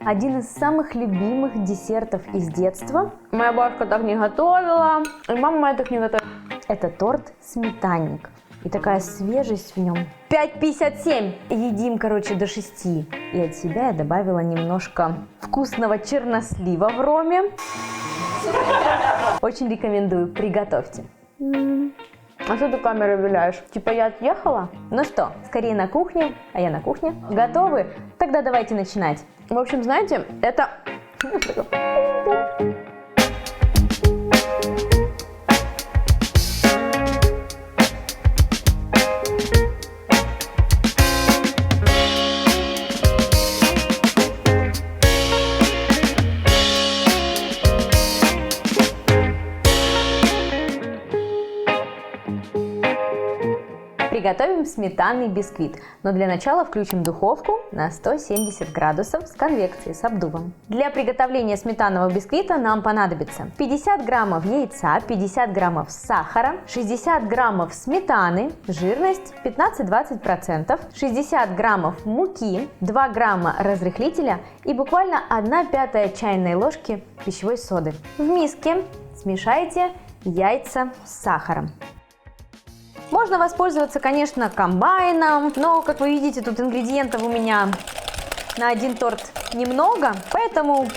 Один из самых любимых десертов из детства. Моя бабушка так не готовила, и мама моя так не готовила. Это торт сметанник. И такая свежесть в нем. 5,57. Едим, короче, до 6. И от себя я добавила немножко вкусного чернослива в роме. Очень рекомендую, приготовьте. А что ты камерой виляешь? Типа я отъехала? Ну что, скорее на кухню, а я на кухне. Готовы? Тогда давайте начинать. В общем, знаете, это... Приготовим сметанный бисквит, но для начала включим духовку на 170 градусов с конвекцией, с обдувом. Для приготовления сметанного бисквита нам понадобится 50 граммов яйца, 50 граммов сахара, 60 граммов сметаны, жирность 15-20%, 60 граммов муки, 2 грамма разрыхлителя и буквально 1/5 чайной ложки пищевой соды. В миске смешайте яйца с сахаром. Можно воспользоваться, конечно, комбайном, но, как вы видите, тут ингредиентов у меня на один торт немного, поэтому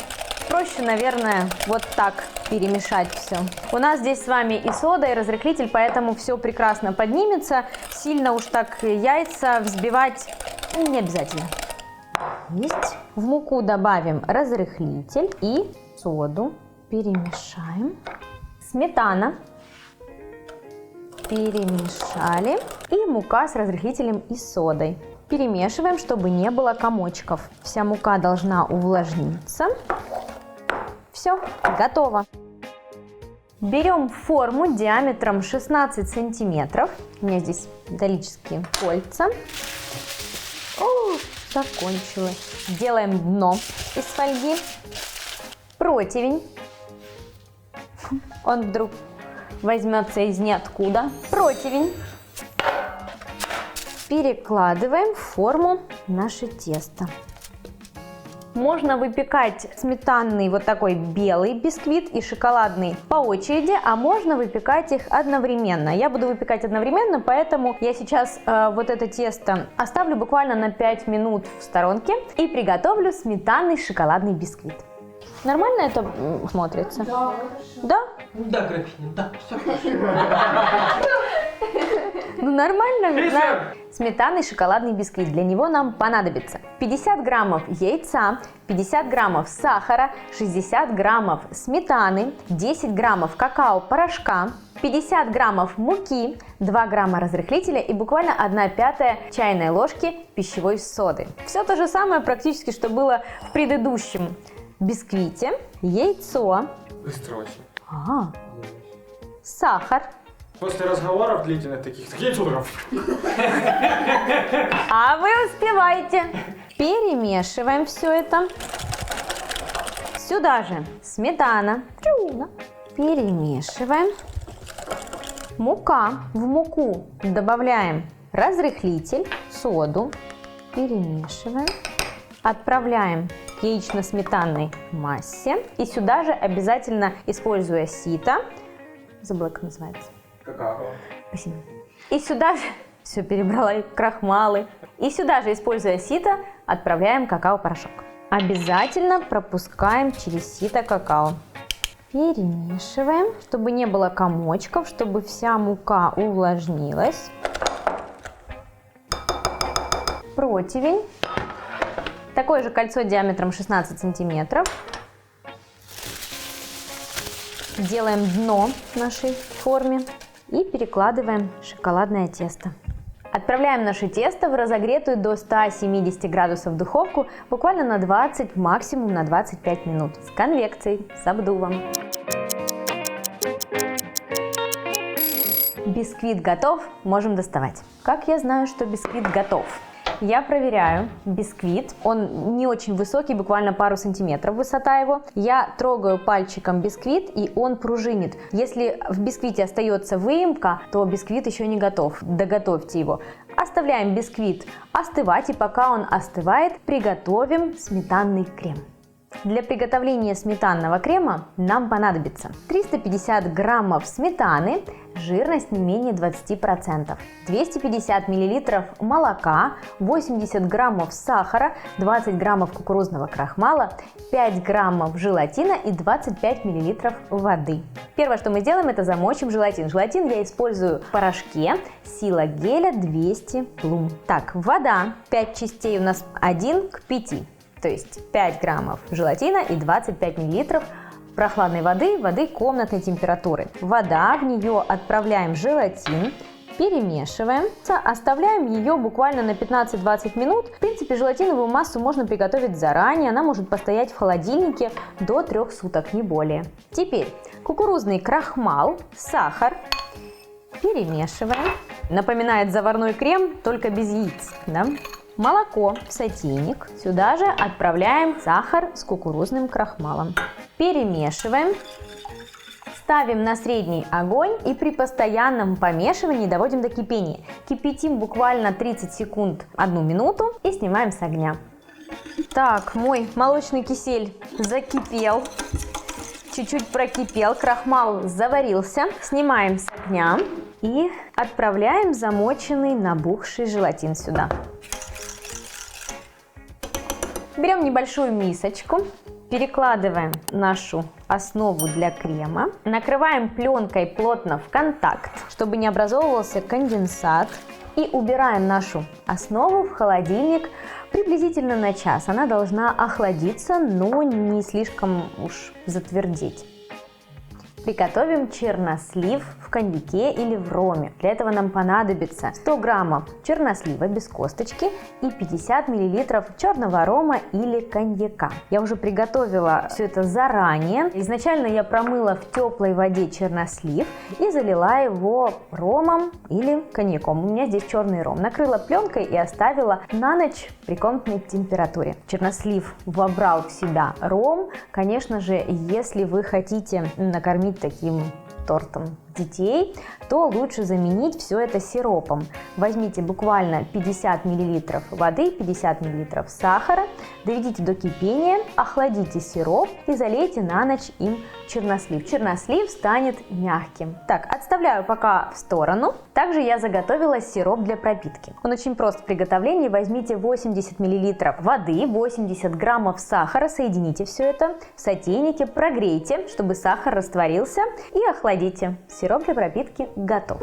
проще, наверное, вот так перемешать все. У нас здесь с вами и сода, и разрыхлитель, поэтому все прекрасно поднимется. Сильно уж так яйца взбивать не обязательно. Есть. В муку добавим разрыхлитель и соду. Перемешаем. Сметана. Перемешали. И мука с разрыхлителем и содой. Перемешиваем, чтобы не было комочков. Вся мука должна увлажниться. Все, готово. Берем форму диаметром 16 сантиметров. У меня здесь металлические кольца. О, закончилось. Делаем дно из фольги. Противень. Он вдруг возьмется из ниоткуда. Противень. Перекладываем в форму наше тесто. Можно выпекать сметанный вот такой белый бисквит и шоколадный по очереди, а можно выпекать их одновременно. Я буду выпекать одновременно, поэтому я сейчас вот это тесто оставлю буквально на 5 минут в сторонке и приготовлю сметанный шоколадный бисквит. Нормально это смотрится? Да. Да? Да, графиня, да, все хорошо. Ну нормально. Сметанный шоколадный бисквит. Для него нам понадобится 50 граммов яйца, 50 граммов сахара, 60 граммов сметаны, 10 граммов какао-порошка, 50 граммов муки, 2 грамма разрыхлителя и буквально 1/5 чайной ложки пищевой соды. Все то же самое практически, что было в предыдущем бисквите. Яйцо. Быстро очень. Сахар. После разговоров длительных таких яйцо. А вы успеваете. Перемешиваем все это. Сюда же сметана. Перемешиваем. Мука. В муку добавляем разрыхлитель, соду. Перемешиваем. Отправляем к яично-сметанной массе. И сюда же обязательно, используя сито, забыла, как называется. Какао. Спасибо. И сюда же, все перебрала, и крахмалы. И сюда же, используя сито, отправляем какао-порошок. Обязательно пропускаем через сито какао. Перемешиваем, чтобы не было комочков, чтобы вся мука увлажнилась. Противень. Такое же кольцо диаметром 16 сантиметров. Делаем дно нашей форме и перекладываем шоколадное тесто. Отправляем наше тесто в разогретую до 170 градусов духовку буквально на 20, максимум на 25 минут. С конвекцией, с обдувом. Бисквит готов, можем доставать. Как я знаю, что бисквит готов? Я проверяю бисквит, он не очень высокий, буквально пару сантиметров высота его. Я трогаю пальчиком бисквит, и он пружинит. Если в бисквите остается выемка, то бисквит еще не готов, доготовьте его. Оставляем бисквит остывать, и пока он остывает, приготовим сметанный крем. Для приготовления сметанного крема нам понадобится 350 граммов сметаны, жирность не менее 20%, 250 миллилитров молока, 80 граммов сахара, 20 граммов кукурузного крахмала, 5 граммов желатина и 25 миллилитров воды. Первое, что мы сделаем, это замочим желатин. Желатин я использую в порошке, сила геля 200 лум. Так, вода 5 частей у нас 1 к 5. То есть 5 граммов желатина и 25 миллилитров прохладной воды комнатной температуры. Вода, в нее отправляем желатин, перемешиваем, оставляем ее буквально на 15-20 минут. В принципе, желатиновую массу можно приготовить заранее, она может постоять в холодильнике до 3 суток, не более. Теперь кукурузный крахмал, сахар, перемешиваем. Напоминает заварной крем, только без яиц, да? Молоко в сотейник. Сюда же отправляем сахар с кукурузным крахмалом. Перемешиваем. Ставим на средний огонь и при постоянном помешивании доводим до кипения. Кипятим буквально 30 секунд, 1 минуту и снимаем с огня. Так, мой молочный кисель закипел. Чуть-чуть прокипел, крахмал заварился. Снимаем с огня и отправляем замоченный набухший желатин сюда. Берем небольшую мисочку, перекладываем нашу основу для крема, накрываем пленкой плотно в контакт, чтобы не образовывался конденсат, и убираем нашу основу в холодильник приблизительно на час. Она должна охладиться, но не слишком уж затвердеть. Приготовим чернослив в коньяке или в роме. Для этого нам понадобится 100 граммов чернослива без косточки и 50 миллилитров черного рома или коньяка. Я уже приготовила все это заранее. Изначально я промыла в теплой воде чернослив и залила его ромом или коньяком. У меня здесь черный ром. Накрыла пленкой и оставила на ночь при комнатной температуре. Чернослив вобрал в себя ром. Конечно же, если вы хотите накормить таким тортом детей, то лучше заменить все это сиропом. Возьмите буквально 50 мл воды, 50 мл сахара, доведите до кипения, охладите сироп и залейте на ночь им чернослив. Чернослив станет мягким. Так, отставляю пока в сторону. Также я заготовила сироп для пропитки. Он очень прост в приготовлении. Возьмите 80 мл воды, 80 граммов сахара, соедините все это в сотейнике, прогрейте, чтобы сахар растворился, и охладите. Сироп для пропитки готов.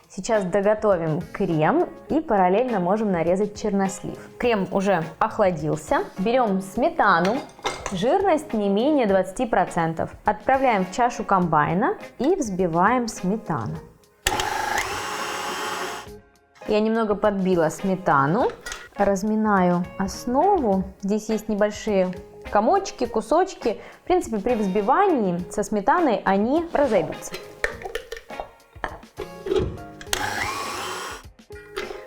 Сейчас доготовим крем и параллельно можем нарезать чернослив. Крем уже охладился. Берем сметану, жирность не менее 20%. Отправляем в чашу комбайна и взбиваем сметану. Я немного подбила сметану, разминаю основу. Здесь есть небольшие комочки, кусочки. В принципе, при взбивании со сметаной они разойдутся.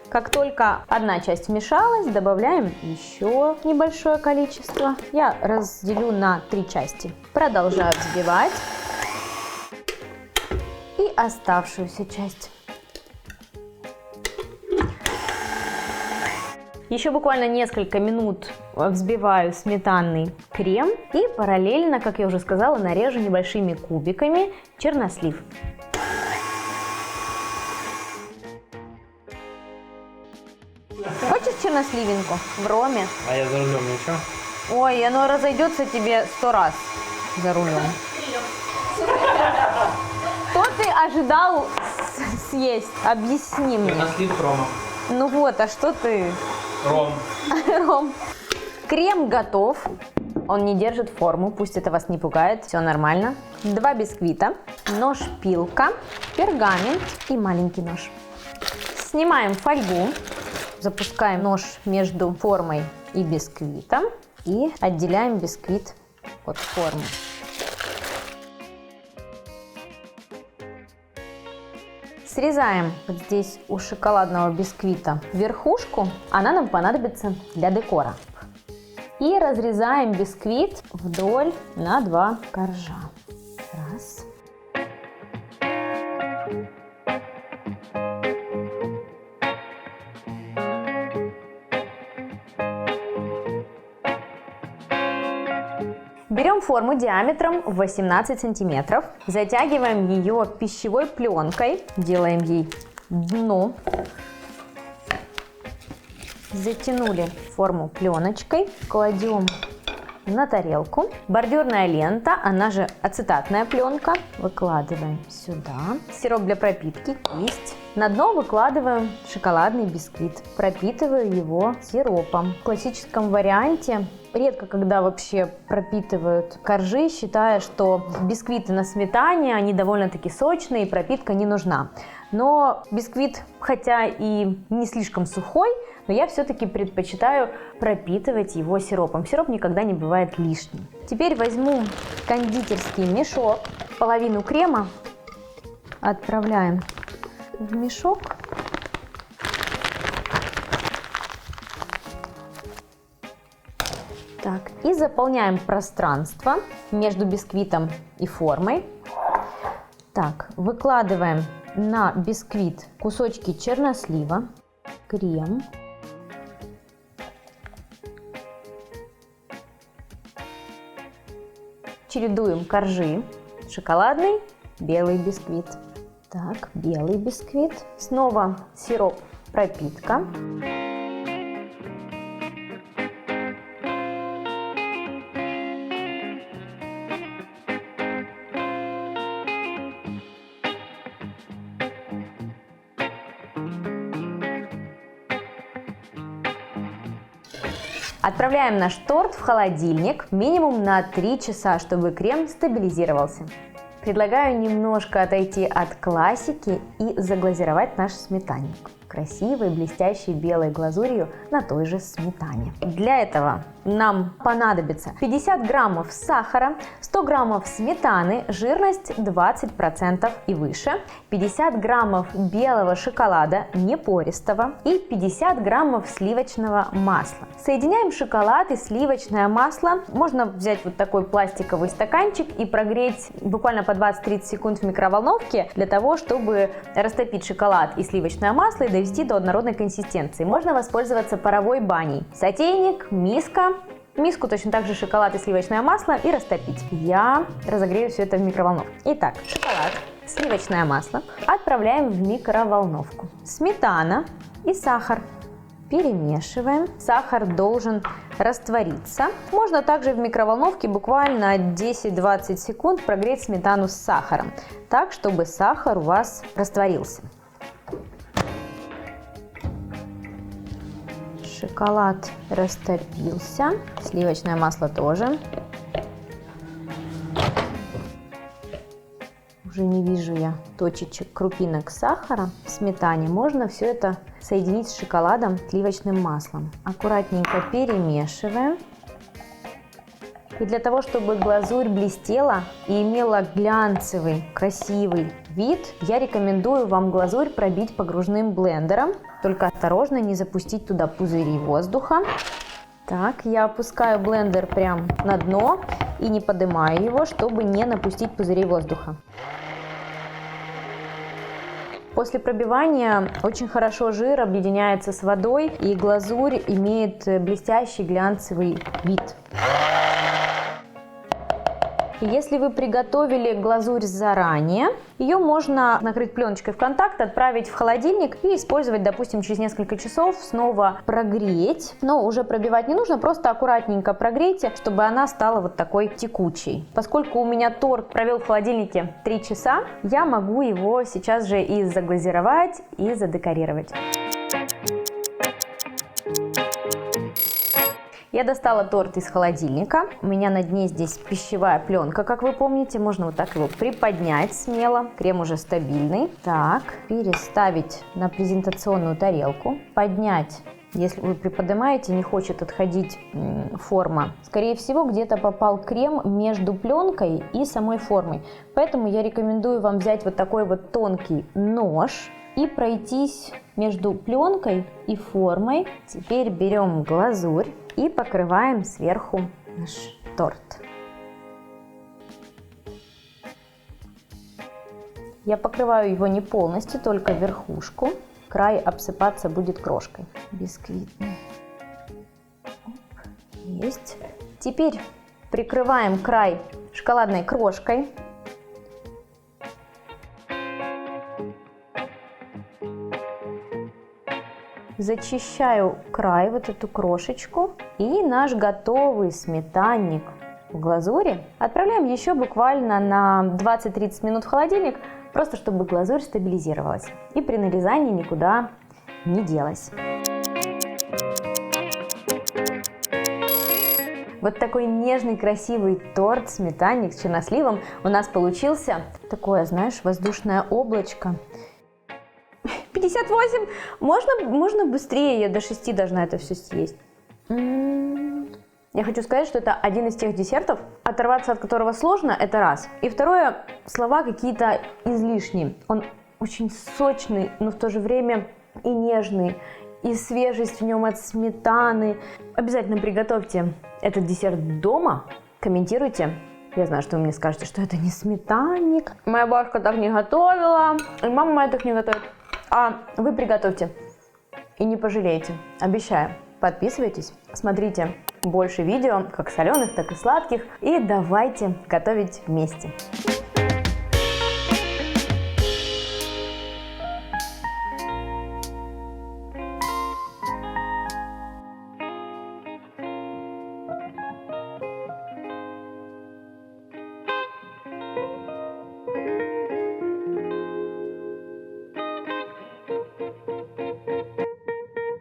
Как только одна часть вмешалась, добавляем еще небольшое количество. Я разделю на 3 части. Продолжаю взбивать. И оставшуюся часть. Еще буквально несколько минут взбиваю сметанный крем и параллельно, как я уже сказала, нарежу небольшими кубиками чернослив. Хочешь черносливинку в роме? А я за рулем ничего? Ой, оно разойдется тебе 100 раз за рулем. Что ты ожидал съесть? Объясни мне. Чернослив рома. Ну вот, а что ты... Ром. Ром. Крем готов. Он не держит форму, пусть это вас не пугает, все нормально. 2 бисквита, нож-пилка, пергамент и маленький нож. Снимаем фольгу, запускаем нож между формой и бисквитом и отделяем бисквит от формы. Срезаем вот здесь у шоколадного бисквита верхушку, она нам понадобится для декора. И разрезаем бисквит вдоль на 2 коржа. Раз. Берем форму диаметром 18 сантиметров, затягиваем ее пищевой пленкой, делаем ей дно. Затянули форму пленочкой, кладем на тарелку. Бордюрная лента, она же ацетатная пленка, выкладываем сюда. Сироп для пропитки есть. На дно выкладываем шоколадный бисквит, пропитываю его сиропом. В классическом варианте редко когда вообще пропитывают коржи, считая, что бисквиты на сметане, они довольно-таки сочные, и пропитка не нужна. Но бисквит, хотя и не слишком сухой, но я все-таки предпочитаю пропитывать его сиропом. Сироп никогда не бывает лишним. Теперь возьму кондитерский мешок, половину крема отправляем в мешок. Так, и заполняем пространство между бисквитом и формой. Так, выкладываем на бисквит кусочки чернослива, крем. Чередуем коржи, шоколадный, белый бисквит. Так, белый бисквит. Снова сироп, пропитка. Отправляем наш торт в холодильник минимум на 3 часа, чтобы крем стабилизировался. Предлагаю немножко отойти от классики и заглазировать наш сметанник красивой блестящей белой глазурью на той же сметане. Для этого нам понадобится 50 граммов сахара, 100 граммов сметаны, жирность 20% и выше, 50 граммов белого шоколада непористого и 50 граммов сливочного масла. Соединяем шоколад и сливочное масло. Можно взять вот такой пластиковый стаканчик и прогреть буквально по 20-30 секунд в микроволновке для того, чтобы растопить шоколад и сливочное масло и довести до однородной консистенции. Можно воспользоваться паровой баней. Сотейник, миска. В миску точно так же шоколад и сливочное масло и растопить. Я разогрею все это в микроволновке. Итак, шоколад, сливочное масло отправляем в микроволновку. Сметана и сахар. Перемешиваем. Сахар должен раствориться. Можно также в микроволновке буквально 10-20 секунд прогреть сметану с сахаром, так, чтобы сахар у вас растворился. Шоколад растопился, сливочное масло тоже. Уже не вижу я точечек, крупинок сахара в сметане. Можно все это соединить с шоколадом, сливочным маслом. Аккуратненько перемешиваем. И для того, чтобы глазурь блестела и имела глянцевый, красивый вид, я рекомендую вам глазурь пробить погружным блендером. Только осторожно, не запустить туда пузыри воздуха. Так, я опускаю блендер прямо на дно и не поднимаю его, чтобы не напустить пузырей воздуха. После пробивания очень хорошо жир объединяется с водой, и глазурь имеет блестящий глянцевый вид. Если вы приготовили глазурь заранее, ее можно накрыть пленочкой в контакт, отправить в холодильник и использовать, допустим, через несколько часов, снова прогреть. Но уже пробивать не нужно, просто аккуратненько прогрейте, чтобы она стала вот такой текучей. Поскольку у меня торт провел в холодильнике 3 часа, я могу его сейчас же и заглазировать, и задекорировать. Я достала торт из холодильника. У меня на дне здесь пищевая пленка, как вы помните. Можно вот так его приподнять смело. Крем уже стабильный. Так, переставить на презентационную тарелку. Поднять. Если вы приподнимаете, не хочет отходить форма. Скорее всего, где-то попал крем между пленкой и самой формой. Поэтому я рекомендую вам взять вот такой вот тонкий нож и пройтись между пленкой и формой. Теперь берем глазурь и покрываем сверху наш торт. Я покрываю его не полностью, только верхушку. Край обсыпаться будет крошкой бисквитной. Есть. Теперь Прикрываем край шоколадной крошкой. Зачищаю край, вот эту крошечку. И наш готовый сметанник в глазури отправляем еще буквально на 20-30 минут в холодильник, просто чтобы глазурь стабилизировалась и при нарезании никуда не делась. Вот такой нежный, красивый торт, сметанник с черносливом у нас получился. Такое, знаешь, воздушное облачко. 58! Можно быстрее, я до 6 должна это все съесть. Я хочу сказать, что это один из тех десертов, оторваться от которого сложно, это раз. И второе, слова какие-то излишние. Он очень сочный, но в то же время и нежный, и свежесть в нем от сметаны. Обязательно приготовьте этот десерт дома, комментируйте. Я знаю, что вы мне скажете, что это не сметанник. Моя бабушка так не готовила, и мама моя так не готовит. А вы приготовьте и не пожалеете, обещаю. Подписывайтесь, смотрите больше видео, как соленых, так и сладких, и давайте готовить вместе.